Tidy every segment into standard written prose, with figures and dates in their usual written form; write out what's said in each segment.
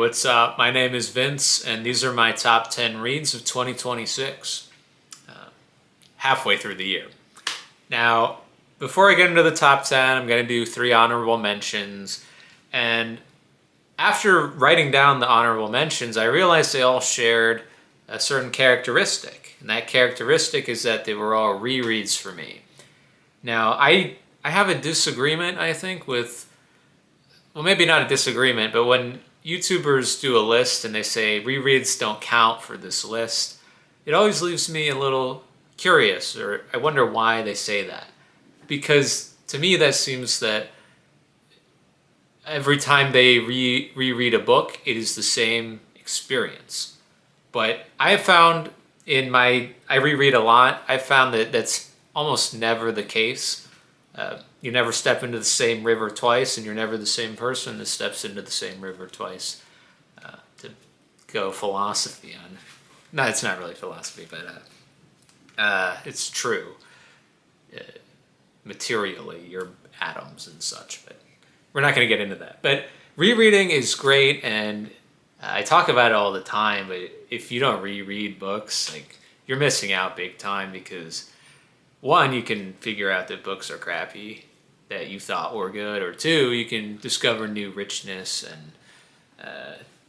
what's up? My name is Vince, and these are my top 10 reads of 2026, halfway through the year. Now, before I get into the top 10, I'm going to do three honorable mentions. And after writing down the honorable mentions, I realized they all shared a certain characteristic. And that characteristic is that they were all rereads for me. Now, I have a disagreement, I think, with, well, maybe not a disagreement, but when YouTubers do a list and they say rereads don't count for this list, it always leaves me a little curious, or I wonder why they say that. Because to me, that seems that every time they reread a book, it is the same experience. But I have found I reread a lot, I found that that's almost never the case. You never step into the same river twice, and you're never the same person that steps into the same river twice. To go philosophy on. No, it's not really philosophy, but it's true. Materially, your atoms and such, but we're not going to get into that. But rereading is great, and I talk about it all the time, but if you don't reread books, like, you're missing out big time because one, you can figure out that books are crappy that you thought were good, or two, you can discover new richness and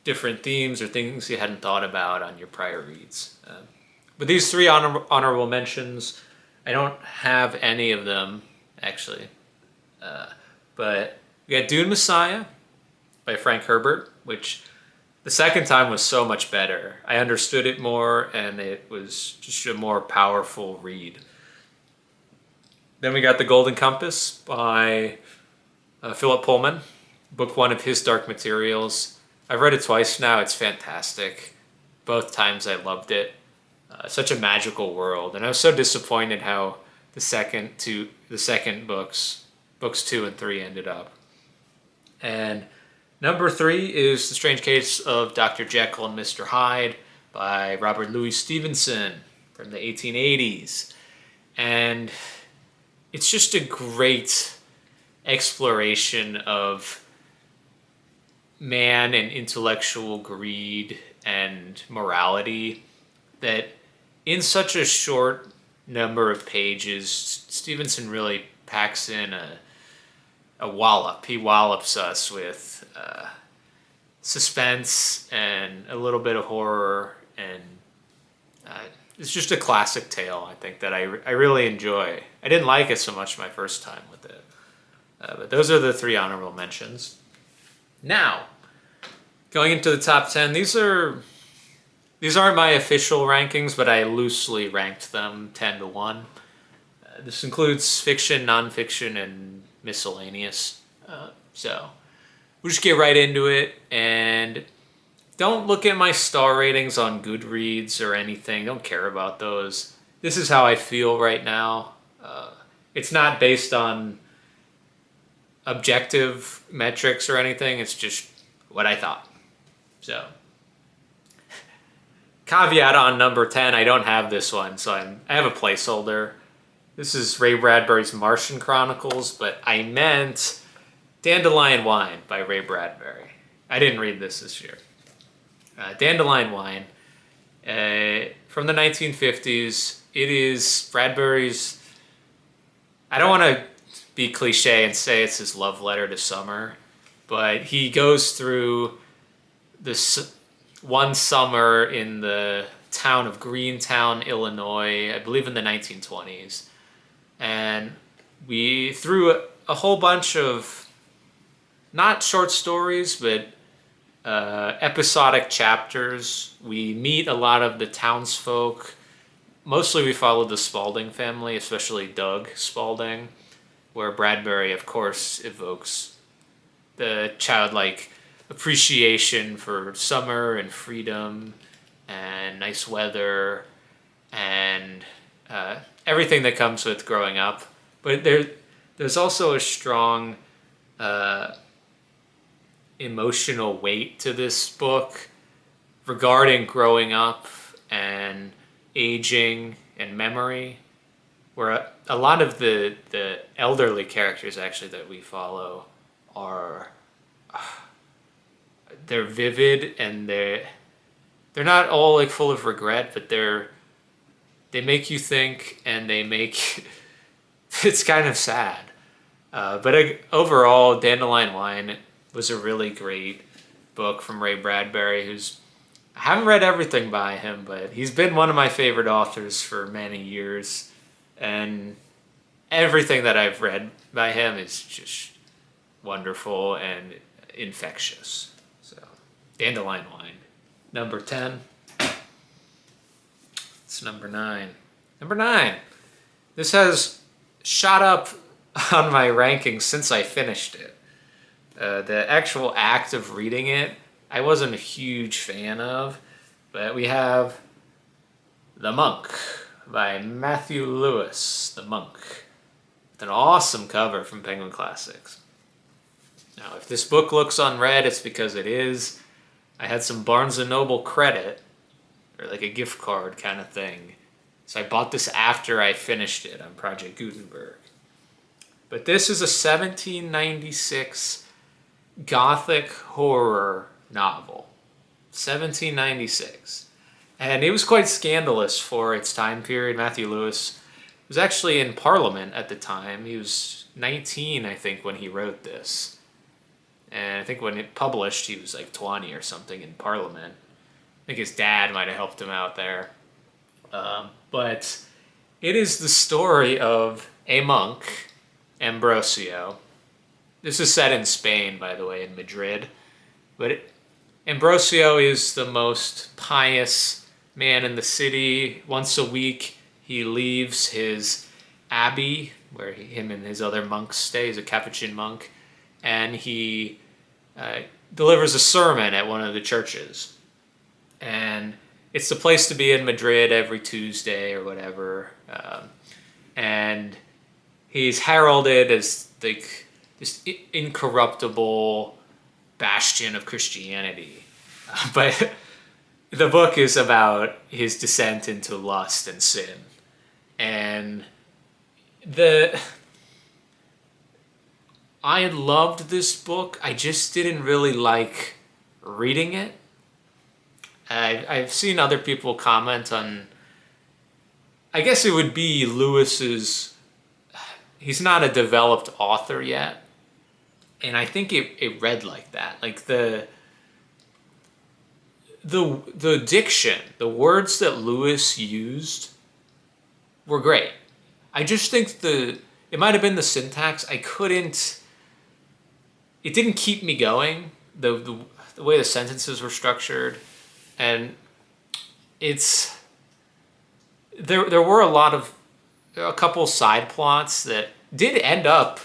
different themes or things you hadn't thought about on your prior reads. But these three honorable mentions, I don't have any of them, actually. But we got Dune Messiah by Frank Herbert, which the second time was so much better. I understood it more, and it was just a more powerful read. Then we got The Golden Compass by Philip Pullman, book one of his Dark Materials. I've read it twice now. It's fantastic. Both times I loved it. Such a magical world, and I was so disappointed how the second books 2 and 3 ended up. And number 3 is The Strange Case of Dr. Jekyll and Mr. Hyde by Robert Louis Stevenson from the 1880s. And it's just a great exploration of man and intellectual greed and morality that in such a short number of pages, Stevenson really packs in a wallop. He wallops us with suspense and a little bit of horror, and it's just a classic tale, I think, that I really enjoy. I didn't like it so much my first time with it. But those are the three honorable mentions. Now, going into the top 10, these aren't my official rankings, but I loosely ranked them 10 to 1. This includes fiction, nonfiction, and miscellaneous. So we'll just get right into it, and don't look at my star ratings on Goodreads or anything. Don't care about those. This is how I feel right now. It's not based on objective metrics or anything. It's just what I thought. So, caveat on number 10, I don't have this one, so I have a placeholder. This is Ray Bradbury's Martian Chronicles, but I meant Dandelion Wine by Ray Bradbury. I didn't read this year. Dandelion Wine from the 1950s. It is Bradbury's, I don't want to be cliche and say it's his love letter to summer, but he goes through this one summer in the town of Greentown, Illinois, I believe in the 1920s. And we, through a whole bunch of, not short stories, but episodic chapters, we meet a lot of the townsfolk. Mostly we follow the Spalding family, especially Doug Spalding, where Bradbury, of course, evokes the childlike appreciation for summer and freedom and nice weather and everything that comes with growing up. But there's also a strong emotional weight to this book regarding growing up and aging and memory, where a lot of the elderly characters actually that we follow are they're vivid, and they're not all like full of regret, but they make you think, and they make it's kind of sad. But overall, Dandelion Wine was a really great book from Ray Bradbury, who's I haven't read everything by him, but he's been one of my favorite authors for many years, and everything that I've read by him is just wonderful and infectious. So, Dandelion Wine. Number 10. It's number 9. Number 9. This has shot up on my rankings since I finished it. The actual act of reading it, I wasn't a huge fan of, but we have The Monk by Matthew Lewis, The Monk. With an awesome cover from Penguin Classics. Now, if this book looks unread, it's because it is. I had some Barnes & Noble credit, or like a gift card kind of thing. So I bought this after I finished it on Project Gutenberg. But this is a 1796 Gothic horror novel. 1796. And it was quite scandalous for its time period. Matthew Lewis was actually in Parliament at the time. He was 19, I think, when he wrote this. And I think when it published, he was like 20 or something in Parliament. I think his dad might have helped him out there. But it is the story of a monk, Ambrosio. This is set in Spain, by the way, in Madrid. But Ambrosio is the most pious man in the city. Once a week, he leaves his abbey, where him and his other monks stay. He's a Capuchin monk. And he delivers a sermon at one of the churches. And it's the place to be in Madrid every Tuesday or whatever. And he's heralded as like this incorruptible bastion of Christianity. But the book is about his descent into lust and sin. And I loved this book. I just didn't really like reading it. I've seen other people comment on, I guess it would be Lewis's, he's not a developed author yet. And I think it read like that. Like the diction, the words that Lewis used were great. I just think it might have been the syntax. It didn't keep me going, the way the sentences were structured. And there were a couple side plots that did end up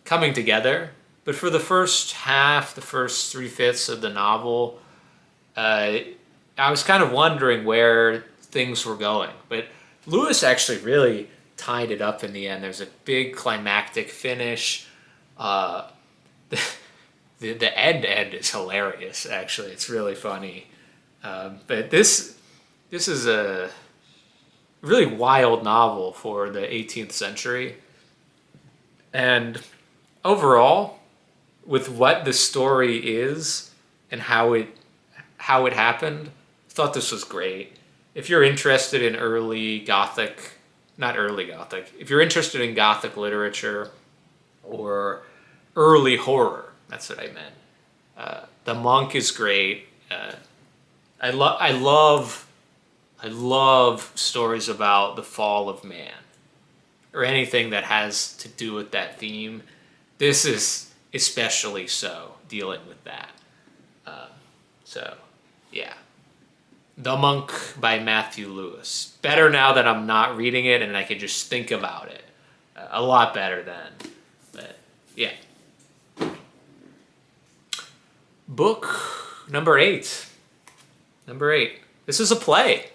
coming together, but for the first half, the first 3/5 of the novel, I was kind of wondering where things were going. But Lewis actually really tied it up in the end. There's a big climactic finish. The end is hilarious, actually. It's really funny. But this is a really wild novel for the 18th century. And overall, with what the story is and how it happened, I thought this was great. If you're interested in if you're interested in Gothic literature or early horror, that's what I meant. The Monk is great. I love stories about the fall of man, or anything that has to do with that theme. This is especially so, dealing with that. So, yeah. The Monk by Matthew Lewis. Better now that I'm not reading it and I can just think about it. A lot better then. But, yeah. Book number 8. Number 8. This is a play.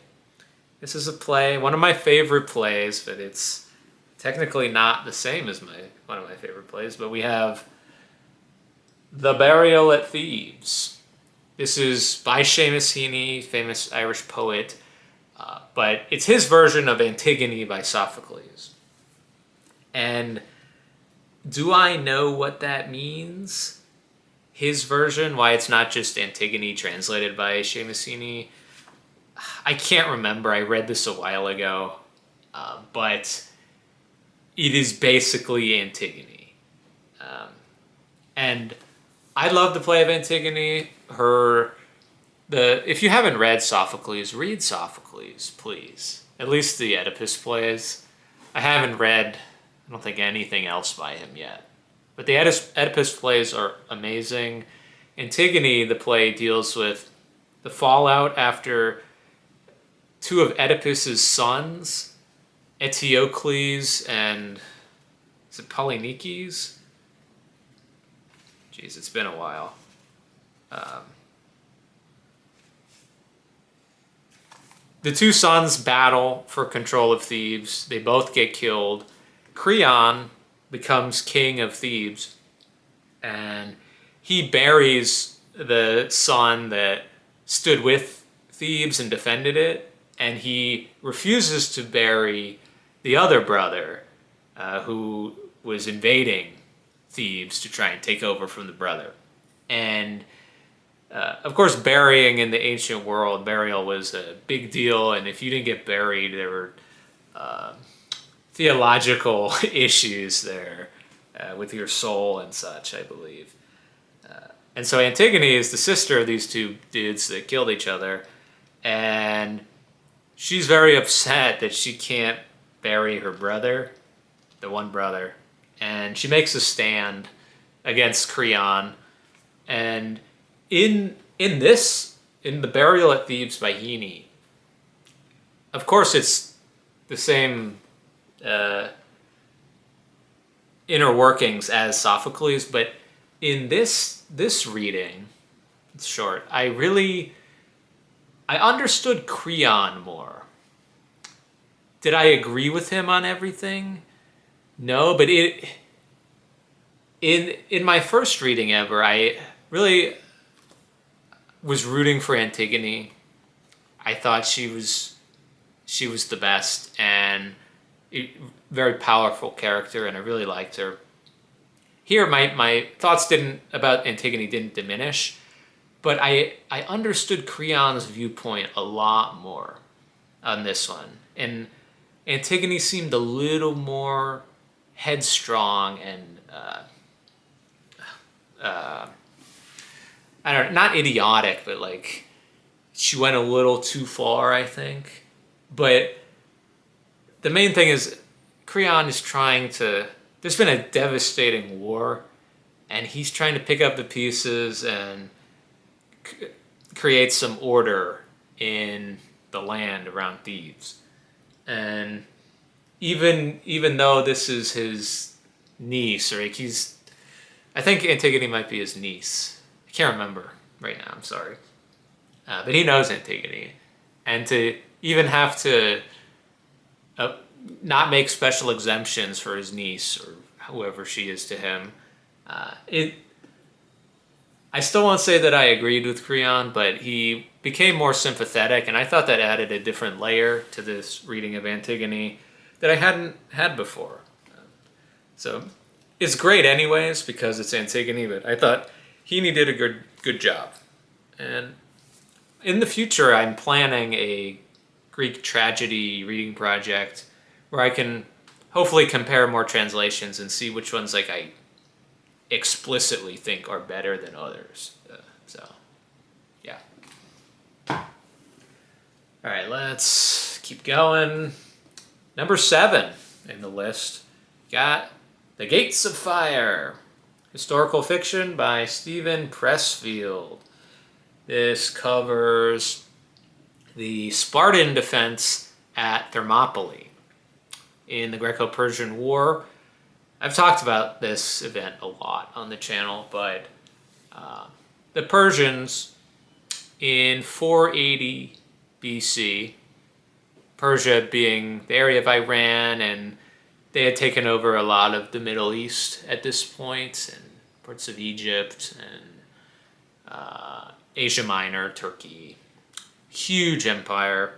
One of my favorite plays, but it's technically not the same as one of my favorite plays. But we have The Burial at Thebes. This is by Seamus Heaney, famous Irish poet, but it's his version of Antigone by Sophocles. And do I know what that means? his version, why it's not just Antigone translated by Seamusini. I can't remember. I read this a while ago, but it is basically Antigone. And I love the play of Antigone. If you haven't read Sophocles, read Sophocles, please. At least the Oedipus plays. I haven't read, I don't think, anything else by him yet. But the Oedipus plays are amazing. Antigone, the play, deals with the fallout after two of Oedipus's sons, Eteocles and, is it Polynices? Jeez, it's been a while. The two sons battle for control of Thebes. They both get killed. Creon becomes king of Thebes, and he buries the son that stood with Thebes and defended it, and he refuses to bury the other brother who was invading Thebes to try and take over from the brother. And of course, burying in the ancient world, burial was a big deal, and if you didn't get buried, there were theological issues there with your soul and such, I believe. And so Antigone is the sister of these two dudes that killed each other, and she's very upset that she can't bury her brother, the one brother, and she makes a stand against Creon. And in the Burial at Thebes by Heaney, of course it's the same inner workings as Sophocles, but in this reading, it's short, I understood Creon more. Did I agree with him on everything? No, but in my first reading ever, I really was rooting for Antigone. I thought she was the best and a very powerful character, and I really liked her. Here, my thoughts about Antigone didn't diminish, but I understood Creon's viewpoint a lot more on this one, and Antigone seemed a little more headstrong and I don't know, not idiotic, but like she went a little too far, I think. But the main thing is Creon is trying to, there's been a devastating war, and he's trying to pick up the pieces and create some order in the land around Thebes. And even though this is his niece, or like I think Antigone might be his niece. I can't remember right now, I'm sorry. But he knows Antigone. And to even have to not make special exemptions for his niece, or whoever she is to him, I still won't say that I agreed with Creon, but he became more sympathetic, and I thought that added a different layer to this reading of Antigone that I hadn't had before. So it's great anyways because it's Antigone, but I thought Heaney did a good job. And in the future, I'm planning a Greek tragedy reading project where I can hopefully compare more translations and see which ones like I explicitly think are better than others. So, yeah. All right, let's keep going. Number 7 in the list, got The Gates of Fire, historical fiction by Stephen Pressfield. This covers the Spartan defense at Thermopylae in the Greco-Persian War. I've talked about this event a lot on the channel, but the Persians in 480 BC, Persia being the area of Iran, and they had taken over a lot of the Middle East at this point, and parts of Egypt, and Asia Minor, Turkey. Huge empire.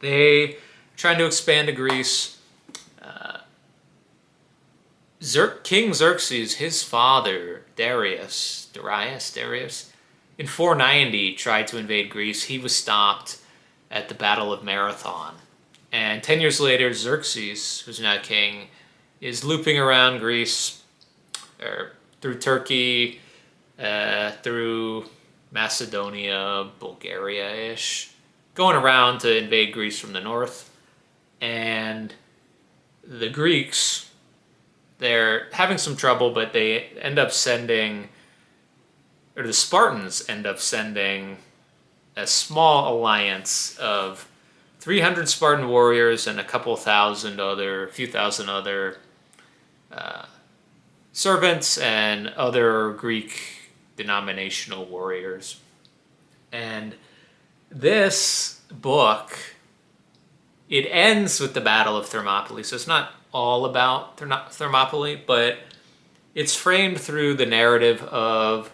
They trying to expand to Greece. King Xerxes, his father, Darius, in 490 tried to invade Greece. He was stopped at the Battle of Marathon. And 10 years later, Xerxes, who's now king, is looping around Greece, or through Turkey, through Macedonia, Bulgaria-ish, going around to invade Greece from the north. And the Greeks, they're having some trouble, but they end up sending, or the Spartans end up sending a small alliance of 300 Spartan warriors and a few thousand other servants and other Greek denominational warriors. And this book, it ends with the Battle of Thermopylae, so it's not all about Thermopylae, but it's framed through the narrative of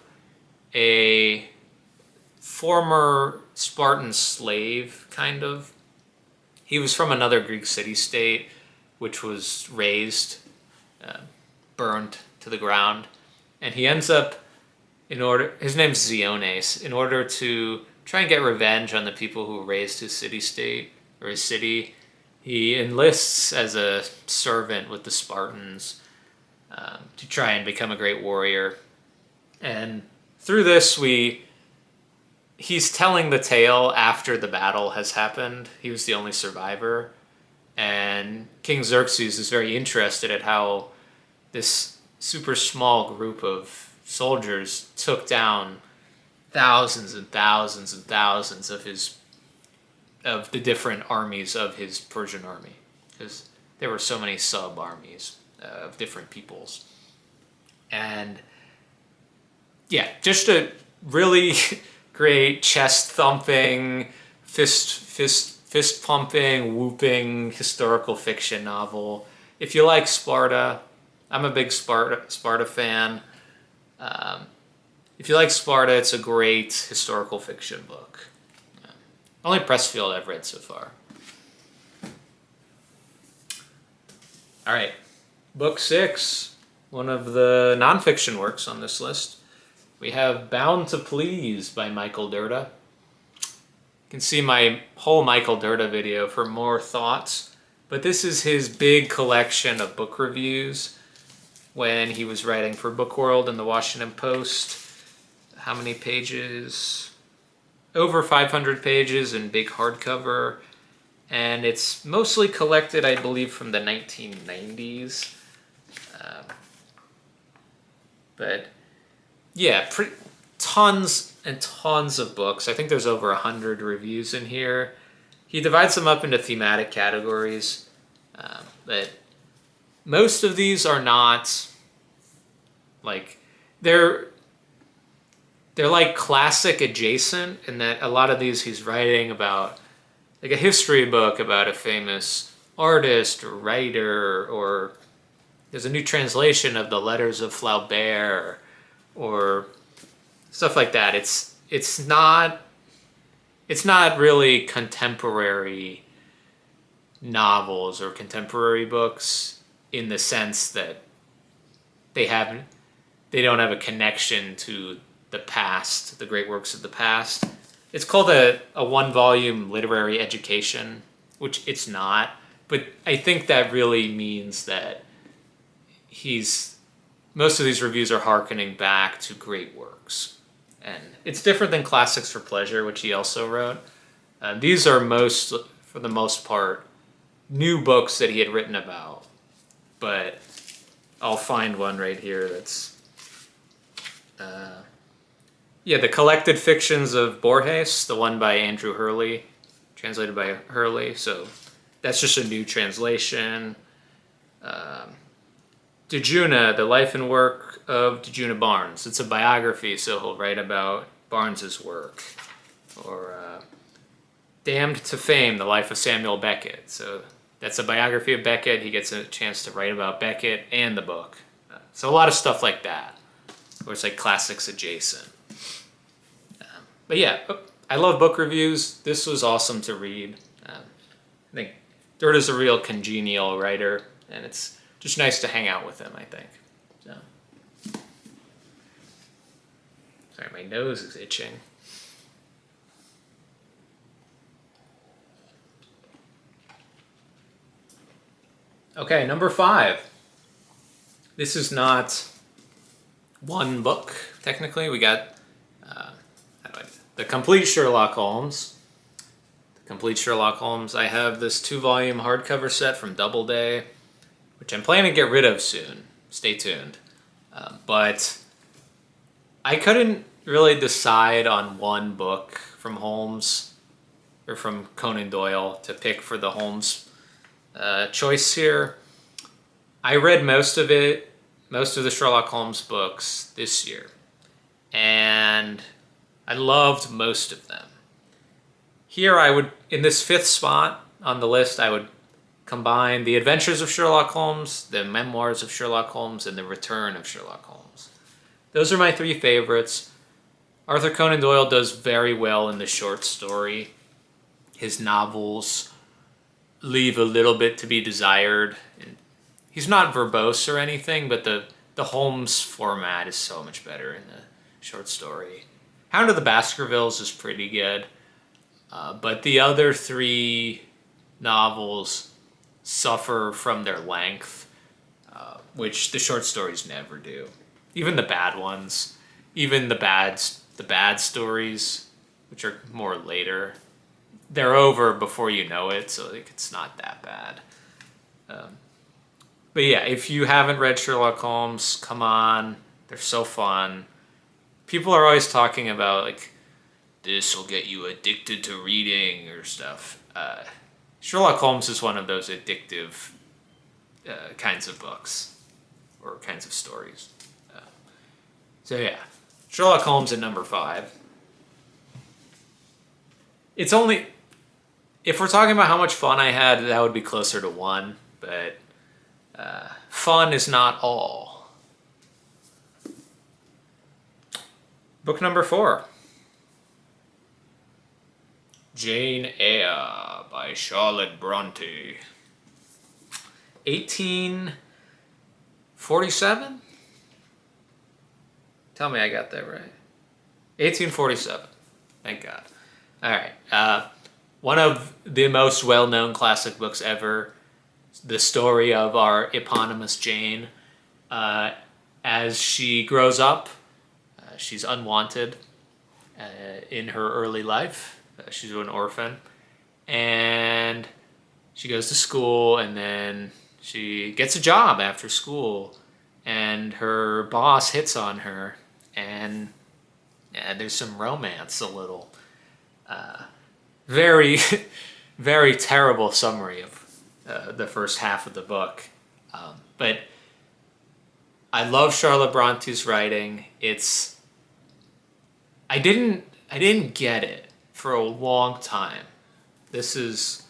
a former Spartan slave, kind of. He was from another Greek city-state, which was razed, burned to the ground, and he ends up, his name's Xiones, in order to try and get revenge on the people who razed his city-state, or his city, he enlists as a servant with the Spartans to try and become a great warrior. And through this, he's telling the tale after the battle has happened. He was the only survivor. And King Xerxes is very interested at how this super small group of soldiers took down thousands and thousands and thousands of the different armies of his Persian army, because there were so many sub-armies of different peoples. And yeah, just a really great chest-thumping, fist-pumping, whooping historical fiction novel. If you like Sparta, I'm a big Sparta fan. If you like Sparta, it's a great historical fiction book. Only Pressfield I've read so far. All right, book 6, one of the nonfiction works on this list. We have Bound to Please by Michael Dirda. You can see my whole Michael Dirda video for more thoughts, but this is his big collection of book reviews when he was writing for Bookworld and the Washington Post. How many pages? Over 500 pages in big hardcover, and it's mostly collected, I believe, from the 1990s. But yeah, tons and tons of books. I think there's over 100 reviews in here. He divides them up into thematic categories, but most of these are not like they're like classic adjacent, in that a lot of these he's writing about, like a history book about a famous artist or writer, or there's a new translation of the Letters of Flaubert, or stuff like that. It's not really contemporary novels or contemporary books in the sense that they don't have a connection to the past, the great works of the past. It's called a one-volume literary education, which it's not, but I think that really means that most of these reviews are hearkening back to great works. And it's different than Classics for Pleasure, which he also wrote. These are for the most part, new books that he had written about, but I'll find one right here that's The Collected Fictions of Borges, the one by Andrew Hurley, translated by Hurley. So that's just a new translation. Dejuna, The Life and Work of Dejuna Barnes. It's a biography, so he'll write about Barnes's work. Or Damned to Fame, The Life of Samuel Beckett. So that's a biography of Beckett. He gets a chance to write about Beckett and the book. So a lot of stuff like that, where it's like classics adjacent. But yeah, I love book reviews. This was awesome to read. I think Dirda's a real congenial writer, and it's just nice to hang out with him, I think. So, sorry, my nose is itching. Okay, number 5. This is not one book, technically. We got The Complete Sherlock Holmes. The Complete Sherlock Holmes. I have this 2-volume hardcover set from Doubleday, which I'm planning to get rid of soon. Stay tuned. But I couldn't really decide on one book from Holmes, or from Conan Doyle, to pick for the Holmes choice here. I read most of the Sherlock Holmes books this year, and I loved most of them. Here I would, in this 5th spot on the list, I would combine The Adventures of Sherlock Holmes, The Memoirs of Sherlock Holmes, and The Return of Sherlock Holmes. Those are my 3 favorites. Arthur Conan Doyle does very well in the short story. His novels leave a little bit to be desired. He's not verbose or anything, but the Holmes format is so much better in the short story. Hound of the Baskervilles is pretty good, but the other 3 novels suffer from their length, which the short stories never do. Even the bad ones, even the bad stories, which are more later, they're over before you know it, so it's not that bad. But yeah, if you haven't read Sherlock Holmes, come on, they're so fun. People are always talking about, like, this will get you addicted to reading or stuff. Sherlock Holmes is one of those addictive kinds of books or kinds of stories. So yeah, Sherlock Holmes at number 5. It's only, if we're talking about how much fun I had, that would be closer to 1, but fun is not all. Book number 4. Jane Eyre by Charlotte Bronte. 1847? Tell me I got that right. 1847. Thank God. All right. One of the most well-known classic books ever. The story of our eponymous Jane. As she grows up, she's unwanted in her early life. She's an orphan. And she goes to school, and then she gets a job after school. And her boss hits on her. And there's some romance a little. Very, very terrible summary of the first half of the book. But I love Charlotte Bronte's writing. I didn't get it for a long time. This is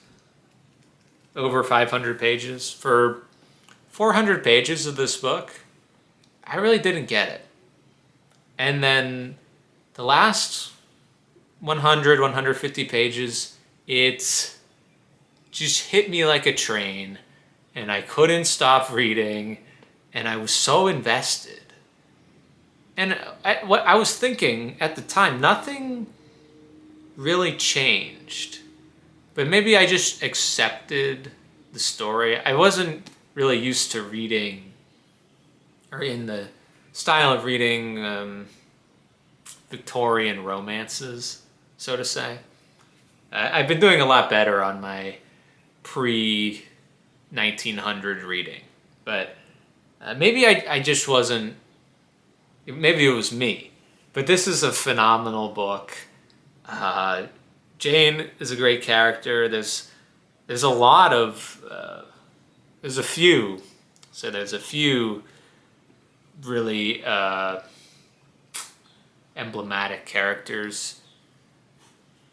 over 500 pages. For 400 pages of this book, I really didn't get it. And then the last 100, 150 pages, it just hit me like a train, and I couldn't stop reading, and I was so invested. And what I was thinking at the time, nothing really changed. But maybe I just accepted the story. I wasn't really used to reading, or in the style of reading Victorian romances, so to say. I've been doing a lot better on my pre-1900 reading. But maybe I just wasn't, maybe it was me. But this is a phenomenal book. Jane is a great character. There's a lot of, there's a few really emblematic characters.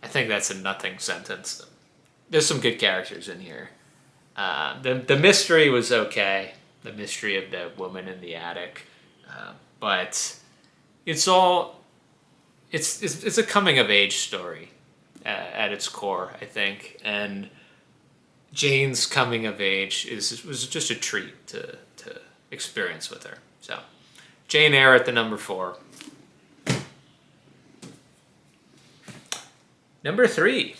I think that's a nothing sentence. There's some good characters in here. The mystery was okay. The mystery of the woman in the attic. But it's a coming of age story at its core, I think. And Jane's coming of age was just a treat to experience with her. So, Jane Eyre at the number 4. Number 3,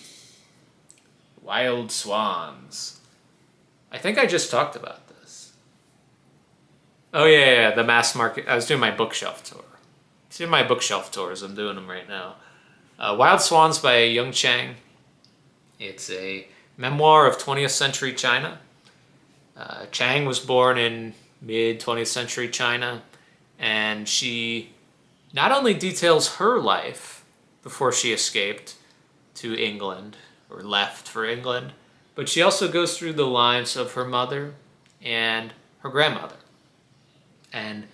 Wild Swans. I think I just talked about this. Oh yeah, the mass market. I was doing my bookshelf tour. See my bookshelf tours. I'm doing them right now. Wild Swans by Yung Chang. It's a memoir of 20th century China. Chang was born in mid 20th century China, and she not only details her life before she escaped to England or left for England, but she also goes through the lives of her mother and her grandmother. And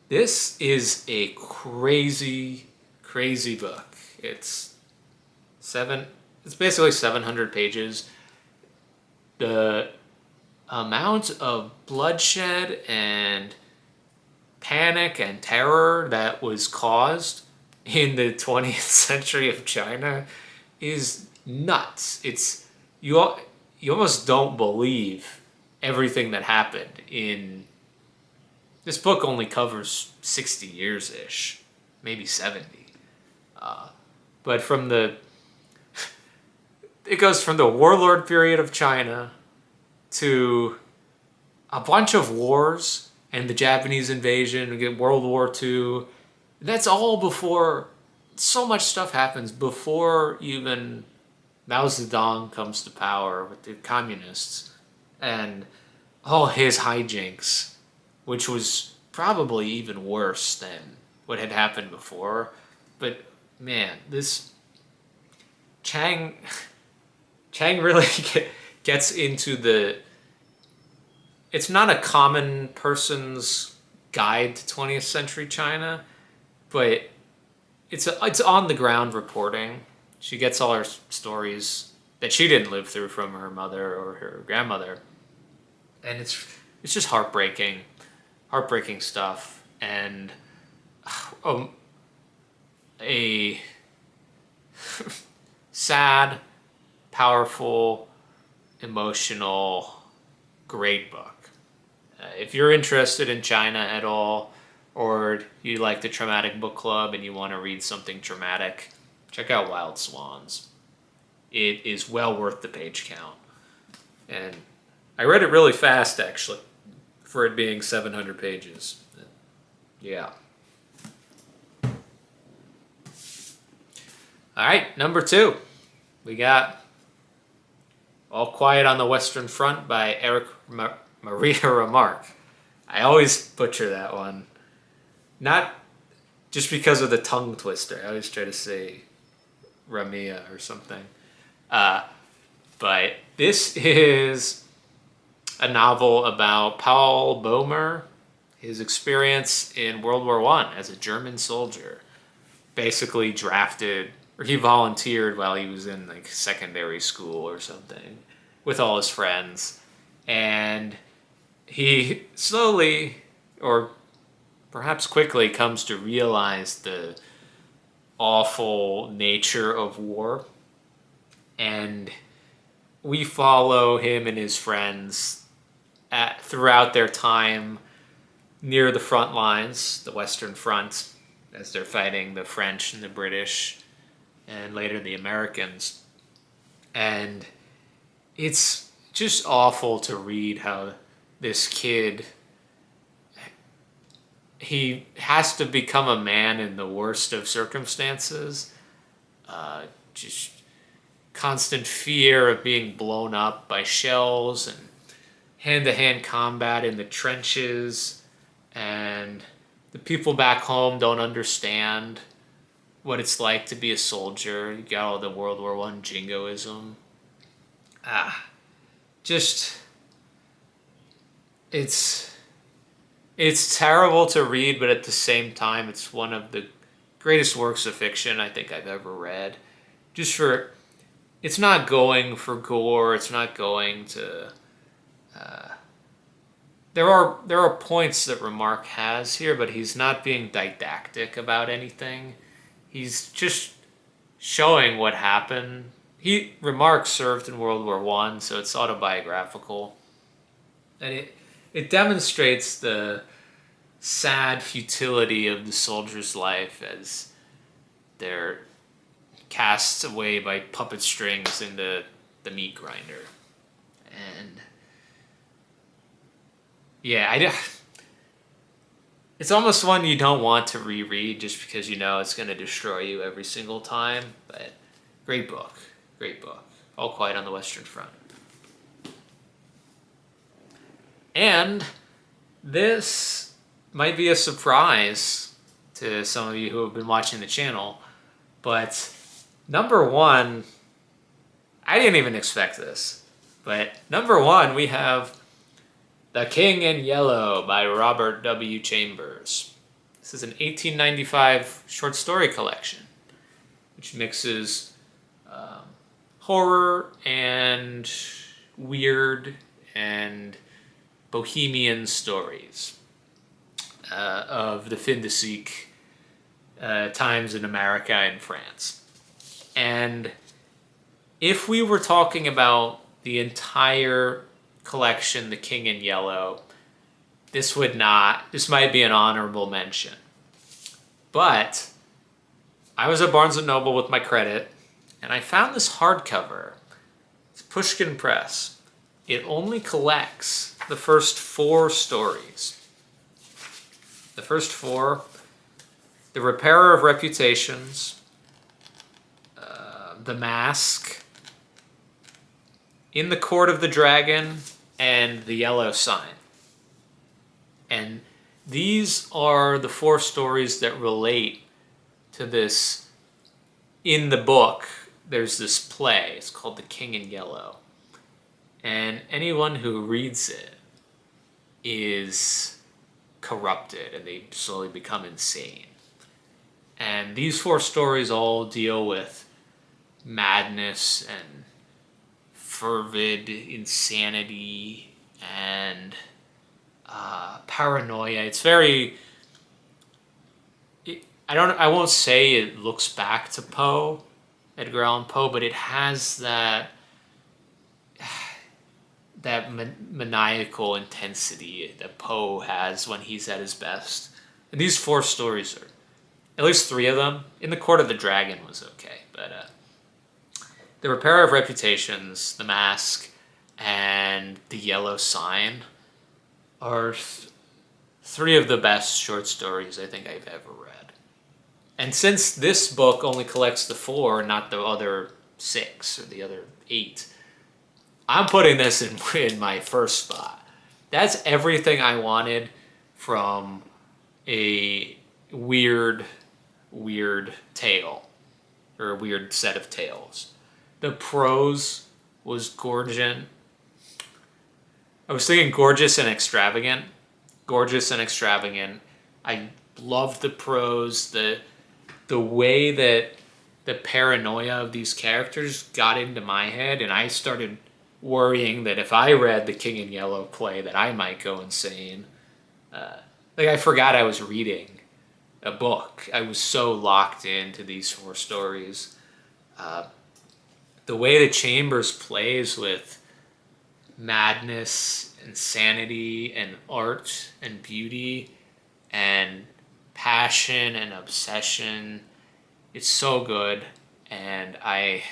this is a crazy, crazy book. It's basically 700 pages. The amount of bloodshed and panic and terror that was caused in the 20th century of China is nuts. You almost don't believe everything that happened in this book. Only covers 60 years ish, maybe 70. But it goes from the warlord period of China to a bunch of wars and the Japanese invasion. We get World War II. That's all before, so much stuff happens before even Mao Zedong comes to power with the communists and all his hijinks, which was probably even worse than what had happened before. But man, this Chang really gets into it's not a common person's guide to 20th century China, but it's on the ground reporting. She gets all her stories that she didn't live through from her mother or her grandmother, and it's just heartbreaking stuff, and a sad, powerful, emotional, great book. If you're interested in China at all, or you like the Traumatic Book Club and you want to read something dramatic, check out Wild Swans. It is well worth the page count. And I read it really fast, actually, for it being 700 pages. Yeah. All right, number 2. We got All Quiet on the Western Front by Eric Maria Remarque. I always butcher that one. Not just because of the tongue twister. I always try to say Ramia or something. But this is a novel about Paul Boehmer, his experience in World War I as a German soldier. Basically drafted, or he volunteered while he was in like secondary school or something with all his friends. And he slowly, or perhaps quickly, comes to realize the awful nature of war. And we follow him and his friends throughout their time near the front lines, the Western Front, as they're fighting the French and the British, and later the Americans. And it's just awful to read how this kid, he has to become a man in the worst of circumstances. Just constant fear of being blown up by shells and hand-to-hand combat in the trenches, and the people back home don't understand what it's like to be a soldier. You got all the World War I jingoism. It's terrible to read, but at the same time, it's one of the greatest works of fiction I think I've ever read. It's not going for gore. It's not going to. There are points that Remarque has here, but he's not being didactic about anything. He's just showing what happened. Remarque served in World War I, so it's autobiographical, and it demonstrates the sad futility of the soldier's life as they're cast away by puppet strings into the meat grinder. And yeah, it's almost one you don't want to reread just because you know it's going to destroy you every single time. But great book. Great book. All Quiet on the Western Front. And this might be a surprise to some of you who have been watching the channel, but number one, I didn't even expect this, but number one, we have The King in Yellow by Robert W. Chambers. This is an 1895 short story collection, which mixes horror and weird and bohemian stories of the fin de siècle times in America and France. And if we were talking about the entire collection, The King in Yellow, this might be an honorable mention. But I was at Barnes & Noble with my credit, and I found this hardcover. It's Pushkin Press. It only collects the first 4 stories. The first 4, The Repairer of Reputations, The Mask, In the Court of the Dragon, and The Yellow Sign. And these are the 4 stories that relate to this. In the book, there's this play. It's called The King in Yellow. And anyone who reads it is corrupted and they slowly become insane. And these 4 stories all deal with madness and fervid insanity and paranoia. It's very... I won't say it looks back to Poe, Edgar Allan Poe, but it has that maniacal intensity that Poe has when he's at his best. And these 4 stories are, at least 3 of them. In the Court of the Dragon was okay, but The Repairer of Reputations, The Mask, and The Yellow Sign are 3 of the best short stories I think I've ever read. And since this book only collects the 4, not the other 6 or the other 8, I'm putting this in my first spot. That's everything I wanted from a weird tale, or a weird set of tales. The prose was gorgeous. I was thinking gorgeous and extravagant. Gorgeous and extravagant. I loved the prose, the way that the paranoia of these characters got into my head, and I started worrying that if I read the King in Yellow play that I might go insane. I forgot I was reading a book. I was so locked into these 4 stories. The way that Chambers plays with madness, insanity, and art, and beauty, and passion, and obsession, it's so good. And I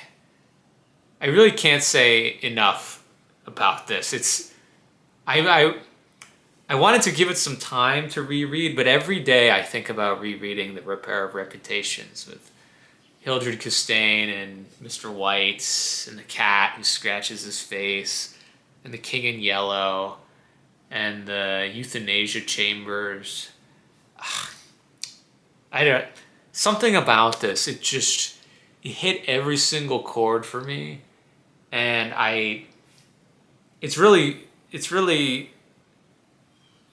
really can't say enough about this. I wanted to give it some time to reread, but every day I think about rereading The Repair of Reputations with Hildred Castaigne and Mr. White and the cat who scratches his face and The King in Yellow and the Euthanasia Chambers. Something about this, it hit every single chord for me, and it's really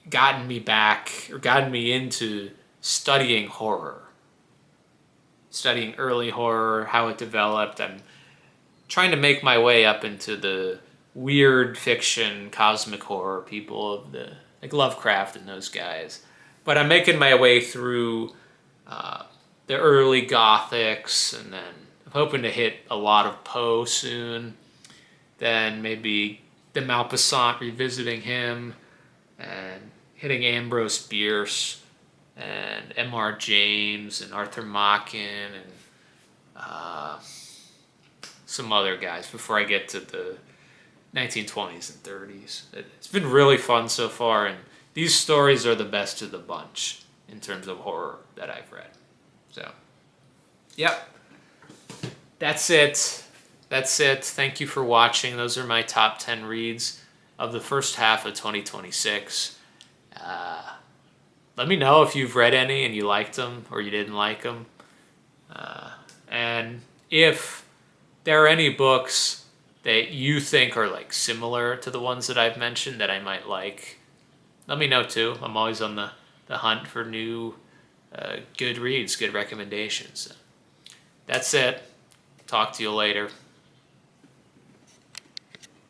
gotten me back, or gotten me into studying horror, studying early horror, how it developed. I'm trying to make my way up into the weird fiction, cosmic horror people of like Lovecraft and those guys, but I'm making my way through the early Gothics, and then I'm hoping to hit a lot of Poe soon. Then maybe de Maupassant, revisiting him. and hitting Ambrose Bierce and M.R. James and Arthur Machen and some other guys before I get to the 1920s and 30s. It's been really fun so far, and these stories are the best of the bunch in terms of horror that I've read. So, yep. That's it. That's it. Thank you for watching. Those are my top 10 reads of the first half of 2026. Let me know if you've read any and you liked them or you didn't like them. And if there are any books that you think are like similar to the ones that I've mentioned that I might like, let me know too. I'm always on the hunt for new good reads, good recommendations. That's it. Talk to you later.